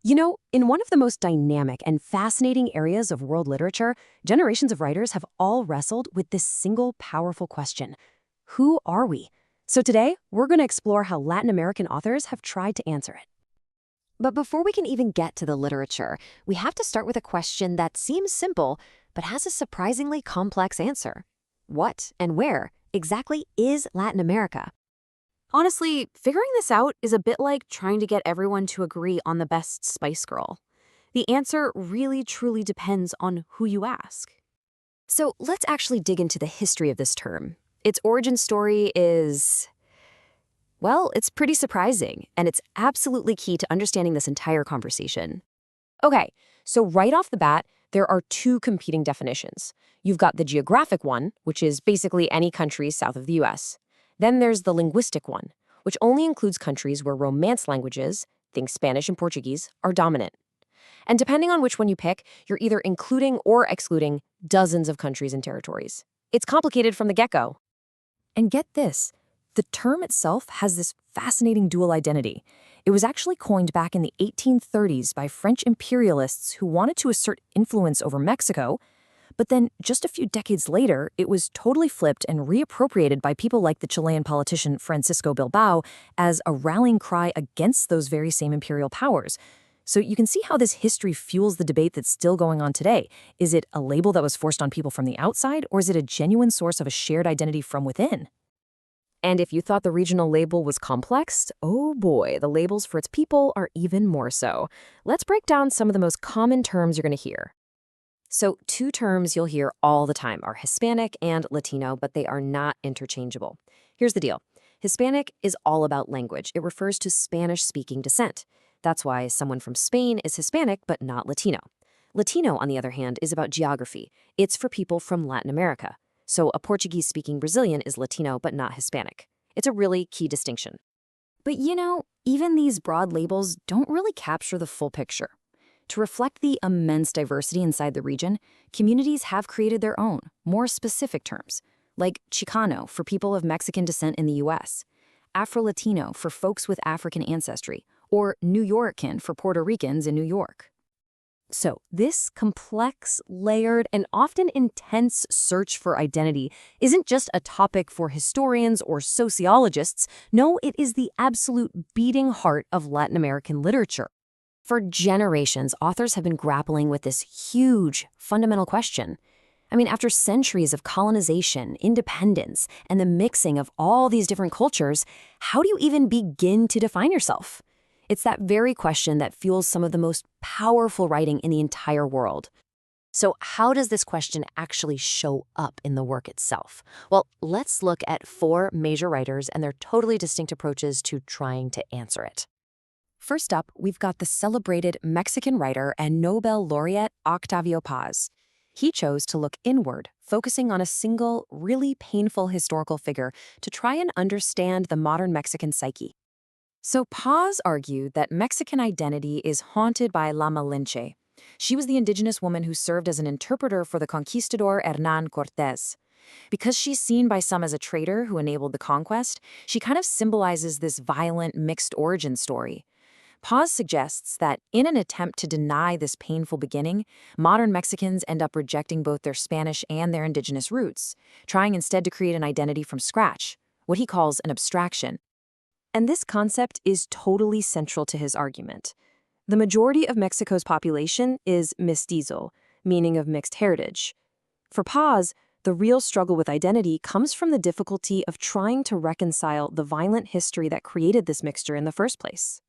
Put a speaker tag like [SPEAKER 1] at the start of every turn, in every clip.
[SPEAKER 1] In one of the most dynamic and fascinating areas of world literature, generations of writers have all wrestled with this single powerful question. Who are we? So today, we're going to explore how Latin American authors have tried to answer it.
[SPEAKER 2] But before we can even get to the literature, we have to start with a question that seems simple, but has a surprisingly complex answer. What and where exactly is Latin America?
[SPEAKER 3] Honestly, figuring this out is a bit like trying to get everyone to agree on the best Spice Girl. The answer really truly depends on who you ask.
[SPEAKER 2] So let's actually dig into the history of this term. Its origin story is, well, it's pretty surprising, and it's absolutely key to understanding this entire conversation.
[SPEAKER 1] Okay, so right off the bat, there are two competing definitions. You've got the geographic one, which is basically any country south of the US. Then there's the linguistic one, which only includes countries where Romance languages, think Spanish and Portuguese, are dominant. And depending on which one you pick, you're either including or excluding dozens of countries and territories. It's complicated from the get-go.
[SPEAKER 4] And get this, the term itself has this fascinating dual identity. It was actually coined back in the 1830s by French imperialists who wanted to assert influence over Mexico, but then just a few decades later, it was totally flipped and reappropriated by people like the Chilean politician Francisco Bilbao as a rallying cry against those very same imperial powers. So you can see how this history fuels the debate that's still going on today. Is it a label that was forced on people from the outside, or is it a genuine source of a shared identity from within?
[SPEAKER 1] And if you thought the regional label was complex, oh boy, the labels for its people are even more so. Let's break down some of the most common terms you're going to hear. So two terms you'll hear all the time are Hispanic and Latino, but they are not interchangeable. Here's the deal. Hispanic is all about language. It refers to Spanish-speaking descent. That's why someone from Spain is Hispanic, but not Latino. Latino, on the other hand, is about geography. It's for people from Latin America. So a Portuguese-speaking Brazilian is Latino, but not Hispanic. It's a really key distinction.
[SPEAKER 4] But even these broad labels don't really capture the full picture. To reflect the immense diversity inside the region, communities have created their own, more specific terms, like Chicano for people of Mexican descent in the US, Afro-Latino for folks with African ancestry, or New Yorkan for Puerto Ricans in New York.
[SPEAKER 1] So this complex, layered, and often intense search for identity isn't just a topic for historians or sociologists. No, it is the absolute beating heart of Latin American literature. For generations, authors have been grappling with this huge, fundamental question. After centuries of colonization, independence, and the mixing of all these different cultures, how do you even begin to define yourself? It's that very question that fuels some of the most powerful writing in the entire world. So how does this question actually show up in the work itself? Well, let's look at four major writers and their totally distinct approaches to trying to answer it. First up, we've got the celebrated Mexican writer and Nobel laureate Octavio Paz. He chose to look inward, focusing on a single, really painful historical figure to try and understand the modern Mexican psyche. So Paz argued that Mexican identity is haunted by La Malinche. She was the indigenous woman who served as an interpreter for the conquistador Hernán Cortés. Because she's seen by some as a traitor who enabled the conquest, she kind of symbolizes this violent, mixed origin story. Paz suggests that in an attempt to deny this painful beginning, modern Mexicans end up rejecting both their Spanish and their indigenous roots, trying instead to create an identity from scratch, what he calls an abstraction. And this concept is totally central to his argument. The majority of Mexico's population is Mestizo, meaning of mixed heritage. For Paz, the real struggle with identity comes from the difficulty of trying to reconcile the violent history that created this mixture in the first place.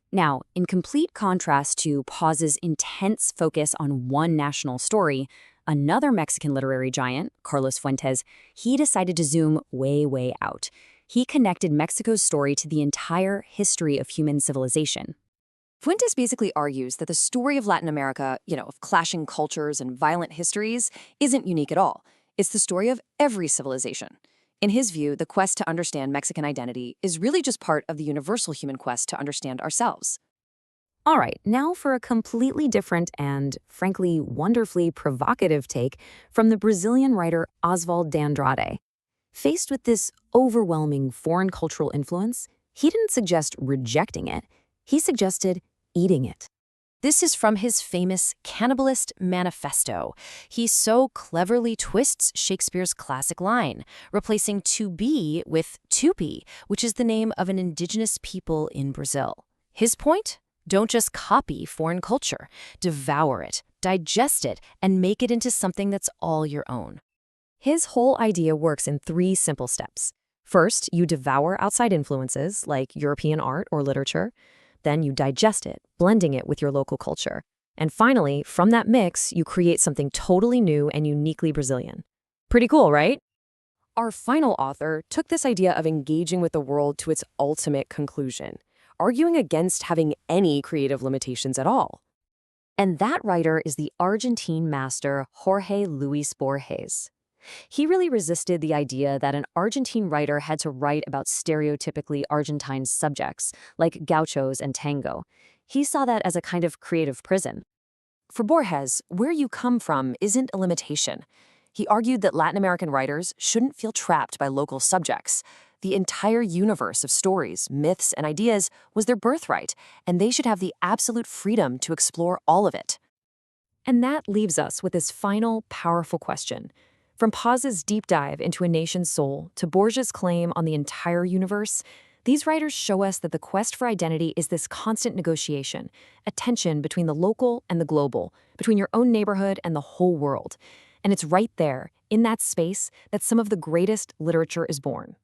[SPEAKER 2] Now, in complete contrast to Paz's intense focus on one national story, another Mexican literary giant, Carlos Fuentes, he decided to zoom way, way out. He connected Mexico's story to the entire history of human civilization.
[SPEAKER 1] Fuentes basically argues that the story of Latin America, of clashing cultures and violent histories, isn't unique at all. It's the story of every civilization. In his view, the quest to understand Mexican identity is really just part of the universal human quest to understand ourselves.
[SPEAKER 2] All right, now for a completely different and, frankly, wonderfully provocative take from the Brazilian writer Oswald de Andrade. Faced with this overwhelming foreign cultural influence, he didn't suggest rejecting it. He suggested eating it.
[SPEAKER 1] This is from his famous Cannibalist Manifesto. He so cleverly twists Shakespeare's classic line, replacing to be with tupi, which is the name of an indigenous people in Brazil. His point? Don't just copy foreign culture. Devour it, digest it, and make it into something that's all your own.
[SPEAKER 2] His whole idea works in 3 simple steps. First, you devour outside influences like European art or literature. Then you digest it, blending it with your local culture. And finally, from that mix, you create something totally new and uniquely Brazilian. Pretty cool, right? Our final author took this idea of engaging with the world to its ultimate conclusion, arguing against having any creative limitations at all. And that writer is the Argentine master Jorge Luis Borges. He really resisted the idea that an Argentine writer had to write about stereotypically Argentine subjects, like gauchos and tango. He saw that as a kind of creative prison. For Borges, where you come from isn't a limitation. He argued that Latin American writers shouldn't feel trapped by local subjects. The entire universe of stories, myths, and ideas was their birthright, and they should have the absolute freedom to explore all of it. And that leaves us with this final, powerful question. From Paz's deep dive into a nation's soul to Borges' claim on the entire universe, these writers show us that the quest for identity is this constant negotiation, a tension between the local and the global, between your own neighborhood and the whole world. And it's right there, in that space, that some of the greatest literature is born.